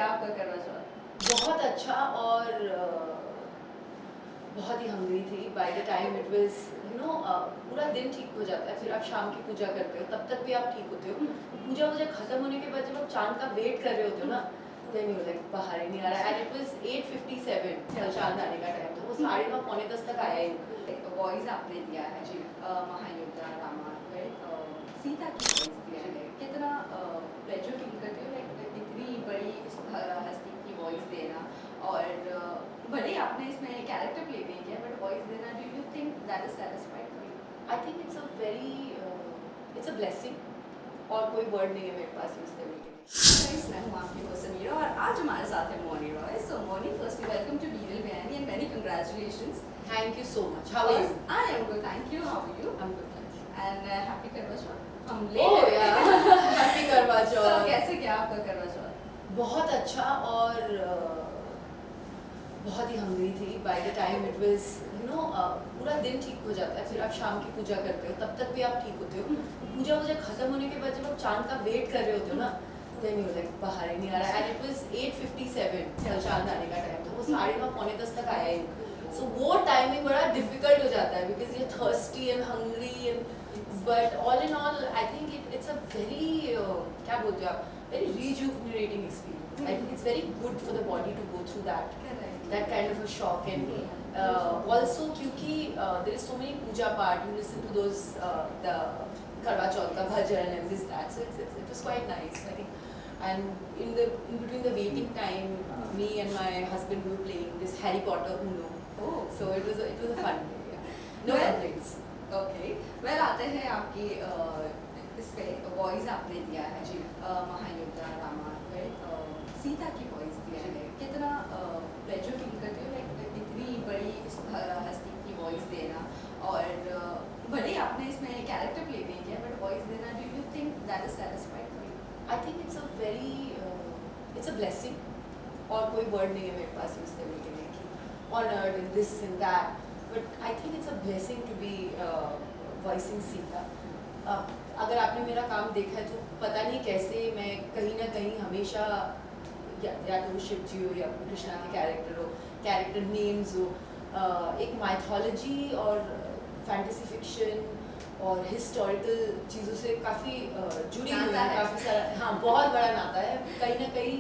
गया आपका करवा चौथ? बहुत अच्छा और बहुत ही हंग्री थी by the time it was पूरा दिन ठीक हो जाता है, फिर आप शाम की पूजा करते हो, तब तक भी आप ठीक होते हो। पूजा वूजा खत्म होने के बाद जब आप चांद का वेट कर रहे होते हो ना, देन यू लाइक बाहर ही नहीं आ रहा। एंड इट वाज 8:57 चांद आने का टाइम, तो वो 9:30 पौने 10 तक आया ही। वॉइस आपने दिया है जी। महायोद्धा रामायण में सीता की वॉइस दिया है, कितना प्लेजर फील करते हो लाइक इतनी बड़ी हस्ती की वॉइस देना, और भले ही आपने इसमें कैरेक्टर प्ले नहीं किया बट वॉइस देना, do you think that is satisfied for you? I think it's a blessing, और कोई वर्ड नहीं है मेरे पास यूज करने के लिए। गाइस, मैं हूं आपकी होस्ट समीरा और आज हमारे साथ है Mouni Roy. So Mouni, firstly welcome to Viral Bhayani and many congratulations. Thank you so much. How are you? I am good, thank you. How are you? I am good, thank you. And happy Karva Chauth. हम ओह यार, हैप्पी करवा So, चौथ। कैसे गया आपका करवा चौथ? बहुत अच्छा और बहुत ही हंग्री थी by the time it was पूरा दिन ठीक हो जाता है, फिर आप शाम की पूजा करते हो, तब तक भी आप ठीक होते हो। पूजा वूजा खत्म होने के बाद जब आप चांद का वेट कर रहे होते हो ना, देन यू लाइक बाहर ही नहीं आ रहा। एंड इट वाज 8:57 चांद आने का टाइम, तो वो 9:30 पौने 10 तक आया ही। सो वो टाइमिंग बड़ा डिफिकल्ट हो जाता है बिकॉज ये thirsty and hungry and but all in all I think it's a very क्या बोलते हो आप, very rejuvenating experience. I think it's very good for the body to go through that kind of a shock. And also क्योंकि there is so many puja part, you listen to those the Karwa Chauth ka bhajan and this that, so it was quite nice I think. And in between the waiting time, me and my husband were playing this Harry Potter Uno. Oh, So it was a fun day. Yeah. No Well, complaints. Okay well, आते हैं आपकी इस पे voice आपने दिया है जी। महायोद्धा रामायण में सीता की वॉइस दिया है, कितना प्लेजर फील करते हो लाइक इतनी बड़ी हस्ती की वॉइस देना, और भले ही आपने इसमें कैरेक्टर प्ले नहीं किया बट वॉइस देना, do you think that is satisfied for you? I think it's a blessing, और कोई वर्ड नहीं है मेरे पास यूज करने के लिए कि honored and this and that, but I think it's a blessing to be voicing Sita. अगर आपने मेरा काम देखा है तो पता नहीं कैसे मैं कहीं ना कहीं हमेशा या तो शिव जी हो या कृष्णा के कैरेक्टर नेम्स हो, एक माइथोलॉजी और फैंटेसी फिक्शन और हिस्टोरिकल चीज़ों से काफ़ी जुड़ी हुई नाता है, है। काफ़ी सारा, हाँ बहुत बड़ा नाता है। कहीं ना कहीं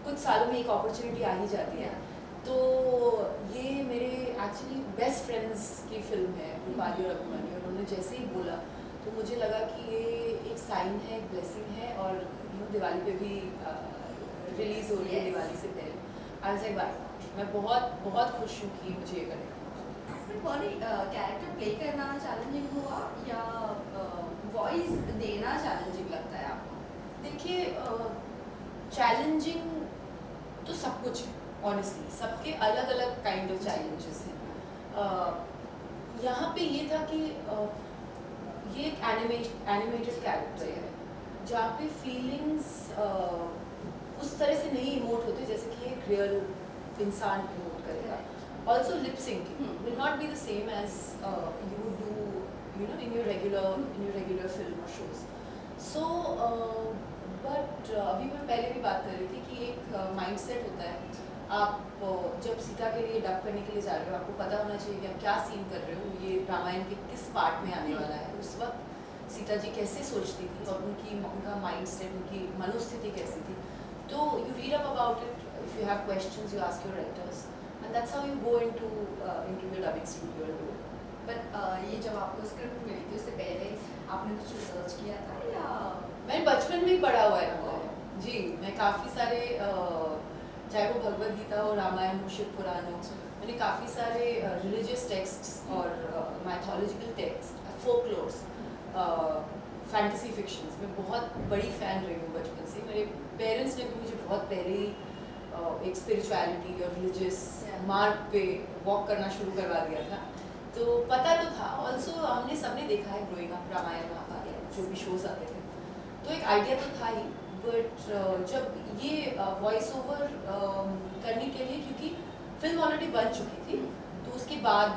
कुछ सालों में एक अपॉर्चुनिटी आ ही जाती है। तो ये मेरे एक्चुअली बेस्ट फ्रेंड्स की फिल्म है रूपाली और अभिमन्यु, उन्होंने जैसे ही बोला तो मुझे लगा कि ये एक साइन है, एक ब्लेसिंग है, और दिवाली पे भी रिलीज हो रही है, Yes. दिवाली से पहले। आई वाज लाइक वाह, मैं बहुत बहुत खुश हूँ कि मुझे ये करना। बट मोनी, कैरेक्टर प्ले करना चैलेंजिंग हुआ या वॉइस देना चैलेंजिंग लगता है आपको? देखिए, चैलेंजिंग तो सब कुछ है, ऑनेस्टली सबके अलग अलग काइंड ऑफ चैलेंजेस हैं। यहाँ पे ये था कि ये एक एनिमेटेड कैरेक्टर है जहाँ पे फीलिंग्स उस तरह से नहीं इमोट होते जैसे कि एक रियल इंसान इमोट करेगा। Also lip syncing will not be the same as you do in your regular film और शोज। सो बट अभी मैं पहले भी बात कर रही थी कि एक माइंडसेट होता है। आप जब सीता के लिए डब करने के लिए जा रहे हो, आपको पता होना चाहिए कि आप क्या सीन कर रहे हो, ये रामायण के किस पार्ट में आने वाला है। उस वक्त सीता जी कैसे सोचती थी और उनका माइंडसेट, उनकी मनोस्थिति कैसी थी। तो you read up about it, if you have questions you ask your writers, and that's how you go into your dubbing studio and do it. But ये जब आपको स्क्रिप्ट मिली थी उससे पहले आपने कुछ रिसर्च किया था या? मैंने बचपन में ही पढ़ा हुआ है जी। मैं काफ़ी सारे चाहे वो भगवद गीता हो, रामायण हो, शिव पुराण हो, मैंने काफ़ी सारे रिलीजियस टेक्स्ट और mythological text, folklores, fantasy fictions में बहुत बड़ी फ़ैन रही हूँ बचपन से। मेरे पेरेंट्स ने भी मुझे बहुत पहले ही एक स्पिरिचुअलिटी और रिलीजियस मार्ग पे वॉक करना शुरू करवा दिया था, तो पता तो था। ऑल्सो हमने सबने देखा है ग्रोइंग अप, रामायण महाभारत जो भी शोज आते थे, तो एक आइडिया तो था ही। बट जब ये वॉइस ओवर करने के लिए, क्योंकि फिल्म ऑलरेडी बन चुकी थी, तो उसके बाद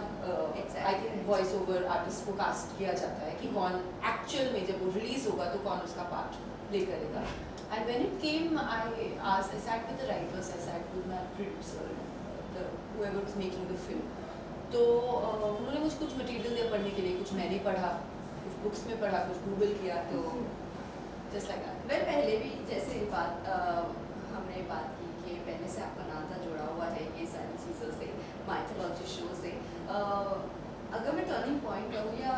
I think voice over artist को कास्ट किया जाता है कि कौन एक्चुअल में जब वो रिलीज होगा तो कौन उसका पार्ट प्ले करेगा। And when it came, I sat with the writers, I sat with my producer, whoever was making the film. तो उन्होंने मुझे कुछ मटेरियल दिया पढ़ने के लिए, कुछ मैंने पढ़ा, कुछ बुक्स में पढ़ा, कुछ गूगल किया, तो जस्ट लाइक दैट। वेल पहले भी जैसे हमने बात की कि पहले से आपका नाता जुड़ा हुआ है ये सारी चीज़ों से, माइथोलॉजी शो से। अगर मैं टर्निंग पॉइंट कहूँ या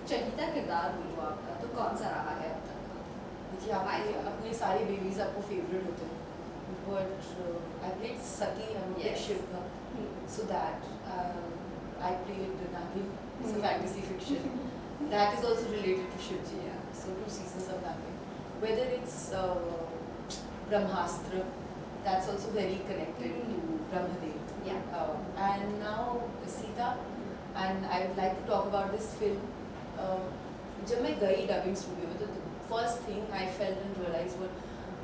चहीता किरदार बोलूँ आपका, तो कौन सा रहा है अब तक का? देखिए आपके अपने सारे बेबीज आपको फेवरेट होते हैं, but I played Sati and Yes. Shilpa, so that I played Nagin. It's a fantasy fiction. That is also related to Shivji. Yeah. So 2 seasons of Nagin. Whether it's Brahmastra, that's also very connected to Brahmadev. Yeah. And now Sita, and I would like to talk about this film. जब मैं गई dubbing studio में, तो first thing I felt and realize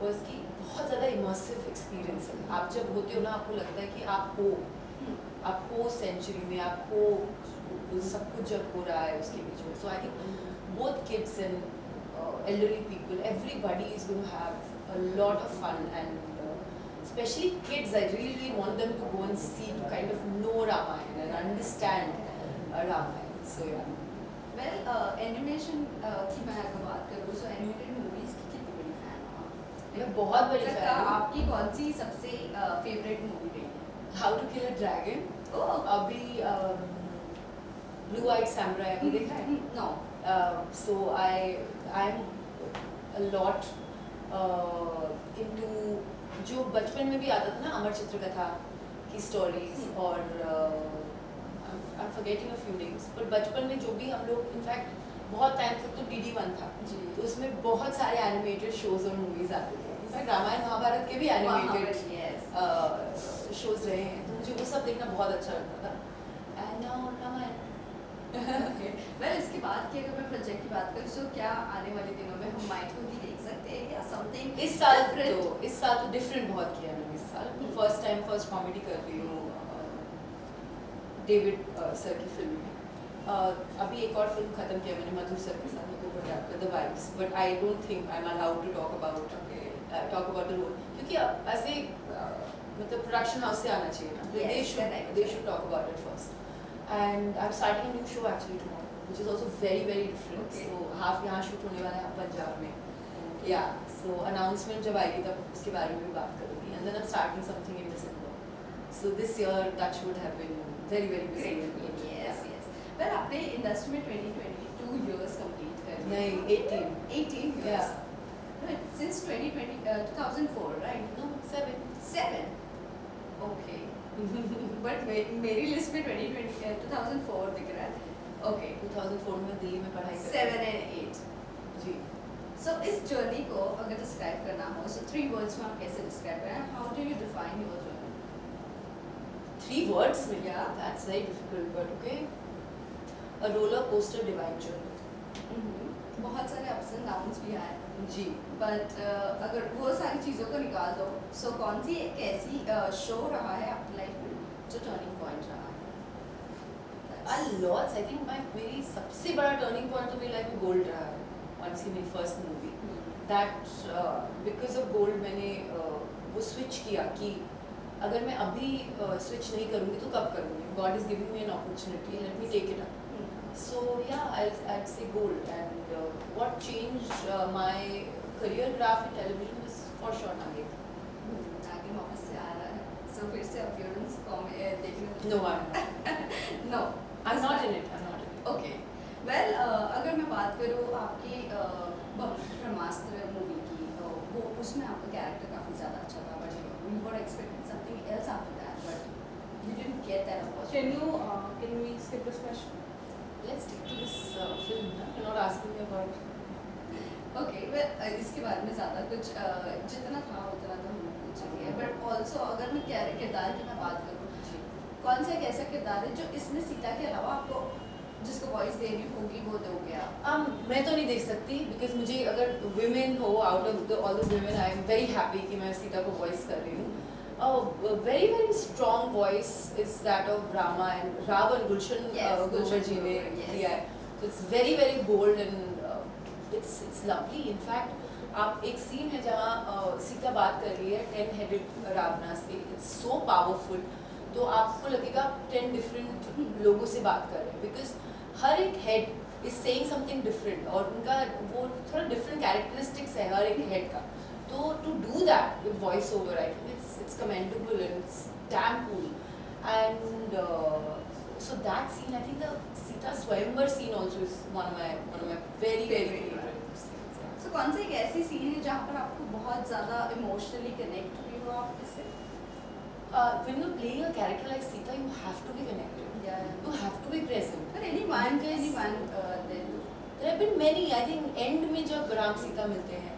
was कि बहुत ज़्यादा immersive experience है। आप जब होते हो ना, आपको लगता है कि आप हो सेंचुरी में, आप हो सब कुछ जब हो रहा है उसके बीच में। So I think both kids and elderly people, everybody is going to have a lot of fun, and especially kids, I really want them to go and see, to kind of know Ramayana and understand Ramayana. So yeah. Well animation की मैं अगर बात करूँ, सो animated movies की कितनी बड़ी fan हो आप? मैं बहुत बड़ी अब तक fan हूँ। आपकी कौन सी सबसे फेवरेट मूवी रही है? How to Kill a Dragon, ओह अभी Blue Eyed Samurai अभी देखा है? No. So I'm a lot into जो बचपन में भी आता था ना, अमर चित्रकथा की स्टोरीज, और I'm forgetting a few names, पर बचपन में जो भी हम लोग, इनफैक्ट बहुत टाइम तक तो DD1 था, जी। तो उसमें बहुत सारे एनिमेटेड शोज और मूवीज आते थे। इनफैक्ट रामायण महाभारत के भी एनिमेटेड यस। शोज रहे हैं, तो मुझे वो सब देखना बहुत अच्छा लगता था। And now Ramayan. वेल इसके बाद की अगर मैं प्रोजेक्ट की बात करूँ, सो क्या आने वाले दिनों में हम माइथोलॉजी देख सकते हैं या समथिंग इस साल तो डिफरेंट बहुत किया मैंने। इस साल फर्स्ट कॉमेडी कर रही हूँ डेविड सर की फिल्म में। अभी एक और फिल्म खत्म किया मैंने मधुर सर के साथ, the vibes, but I don't think I am allowed to talk about the role, क्योंकि ऐसे मतलब प्रोडक्शन हाउस से आना चाहिए ना, Yes, correct. they should talk about it first. And I'm starting a new show actually tomorrow, which is also very very different. Okay. So half यहाँ shoot होने वाला है पंजाब में। Yeah, so announcement जब आएगी तब उसके बारे में भी बात करूँगी, and then I'm starting something in December. So this year touch would have been very very busy. Yes yes. Well आपने इंडस्ट्री में 22 इयर्स कंप्लीट कर लिए। नहीं 18. 18 Yeah. years since 2004, right? No 7. 7 okay. But मेरी लिस्ट में 2004 दिख रहा है। ओके 2004 में दिल्ली में पढ़ाई कर 7 and 8। जी। सो इस जर्नी को अगर डिस्क्राइब करना हो, सो 3 वर्ड्स में आप कैसे डिस्क्राइब करें? How do you define your journey? 3 words में? Yeah. That's very difficult, but okay. A roller coaster divine journey. बहुत सारे अप्स एंड डाउन्स भी आए, जी। बट अगर वो सारी चीज़ों को निकाल दो, सो कौन सी एक ऐसी शो रहा है आपकी लाइफ में जो टर्निंग पॉइंट रहा है? Lots. I think मेरी सबसे बड़ा टर्निंग पॉइंट तो मेरी लाइफ में गोल्ड रहा है। ऑनेस्टली मेरी first movie, that because of gold मैंने वो स्विच किया कि अगर मैं अभी स्विच नहीं करूँगी तो कब करूँगी? God is giving me an opportunity, let me take it up. So yeah, I'd say gold. And what changed my career graph in television is for sure Nagin. आगे वापस से आ रहा है, सो फिर से अपीयरेंस देखने No, I'm not. No I'm not in it. I'm not in it. Okay. Well अगर मैं बात करूँ आपकी ब्रह्मास्त्र मूवी की, वो उसमें आपका कैरेक्टर काफ़ी ज़्यादा अच्छा था, but you were expecting something else after that, but you didn't get that opportunity. Can we skip this question? Let's stick to this film. Na? You're not asking me about. Okay well इसके बारे में ज़्यादा कुछ जितना था उतना तो हम पूछ चुके हैं, बट ऑल्सो अगर मैं किरदार की मैं बात करूँ, कौन सा एक ऐसा किरदार है जो इसमें सीता के अलावा आपको जिसको वॉइस देनी होगी वो दोगे आप? मैं तो नहीं देख सकती, बिकॉज मुझे अगर विमेन हो, out of all the women I am very happy कि मैं सीता को वॉइस कर रही हूँ। Very very strong voice is that of Rama and Ravana, Gulshan Gulshan ji ने दिया है। So it's very very bold and it's lovely. In fact, आप एक सीन है जहाँ सीता बात कर रही है 10 हेडेड रावणा से, इट्स सो पावरफुल, तो आपको लगेगा आप 10 डिफरेंट लोगों से बात कर रहे हैं, बिकॉज हर एक head is saying something different और उनका वो थोड़ा डिफरेंट कैरेक्टरिस्टिक्स है हर एक हेड का. तो to do that with voice over I think it's commendable and it's damn cool. And so that scene, I think the Sita Swayamvar scene also is one of my very favorite scenes. Yeah. So कौन सा एक ऐसी scene है जहाँ पर आपको बहुत ज़्यादा इमोशनली कनेक्ट हुई हो आप इससे? When you're playing a character like Sita, you have to be connected. Yeah. You have to be present. But anyone then. There have been many. I think end में जब राम सीता मिलते हैं,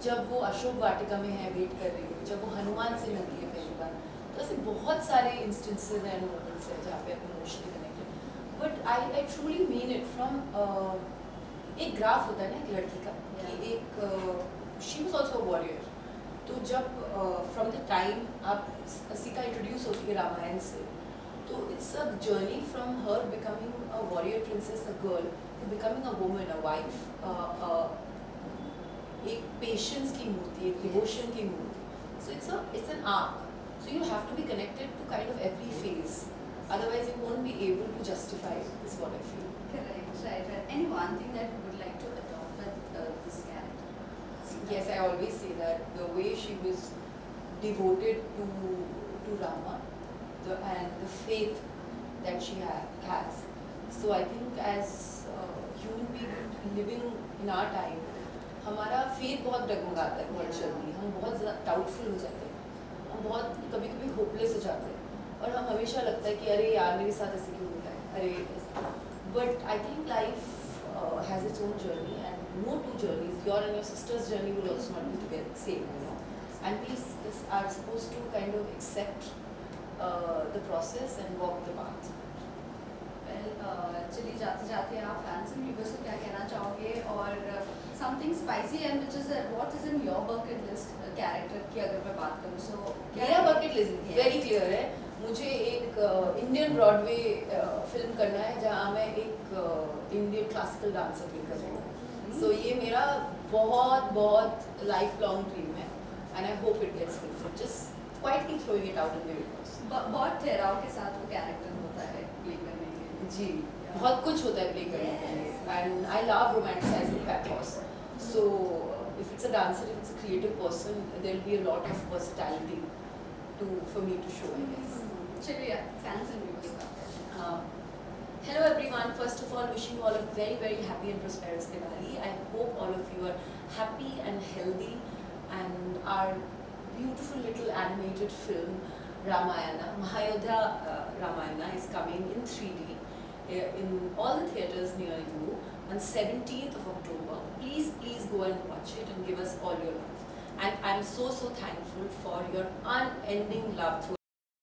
जब वो अशोक वाटिका में है वेट कर रही है, जब वो हनुमान से मिलती है पहली बार, तो ऐसे बहुत सारे इंस्टेंसेस एंड मोमेंट्स हैं जहाँ पे आप emotionally connected. But I truly mean it from एक ग्राफ होता है ना एक लड़की का कि एक she was also a warrior. तो जब फ्रॉम द टाइम आप सीता इंट्रोड्यूस होती है रामायण से, तो it's a journey from her becoming a warrior princess, a girl, to becoming a woman, a wife, एक पेशेंस की मूर्ति, एक डिवोशन की मूर्ति. So it's an arc. So you have to be connected to kind of every phase, otherwise you won't be able to justify is what I feel. Correct, right. Any one thing that you would like to adopt with this character? Yes, I always say that the way she was devoted to Rama, and the faith that she has. So I think as human being living in our time, हमारा faith बहुत डगमगाता है बहुत जल्दी, हम बहुत ज़्यादा doubtful हो जाते हैं, हम बहुत कभी कभी होपलेस हो जाते हैं, और हम हमेशा लगता है कि अरे यार मेरे साथ ऐसे क्यों होता है, अरे. But I think life has its own journey and no two journeys, your and your sisters journey will also not be together same, you know, and we are suppose to kind of accept the process and walk the path. चलिए जाते जाते आप fans and viewers को क्या कहना चाहोगे, और something spicy and which is what is in your bucket list character की अगर मैं बात करूँ, सो मेरा बकेट लिस्ट वेरी क्लियर है. मुझे एक इंडियन ब्रॉडवे फिल्म करना है जहाँ मैं एक इंडियन क्लासिकल डांसर प्ले कर रही हूँ. सो ये मेरा बहुत बहुत लाइफ लॉन्ग ड्रीम है, and I hope it gets fulfilled. Just quietly throwing it out in the universe. बहुत ठहराव के साथ वो कैरेक्टर होता है प्ले करने के लिए. जी, बहुत कुछ होता है प्ले करने के लिए, and I love romanticising pathos. So if it's a dancer, if it's a creative person, there'll be a lot of versatility for me to show, I guess. चलिए फैंस एंड व्यूअर्स का. Hello everyone, first of all wishing you all a very very happy and prosperous Diwali. I hope all of you are happy and healthy, and our beautiful little animated film Ramayana, Mahayodhya Ramayana is coming in 3D in all the theatres near you on 17th of October. Please go and watch it and give us all your love. And I'm so thankful for your unending love throughout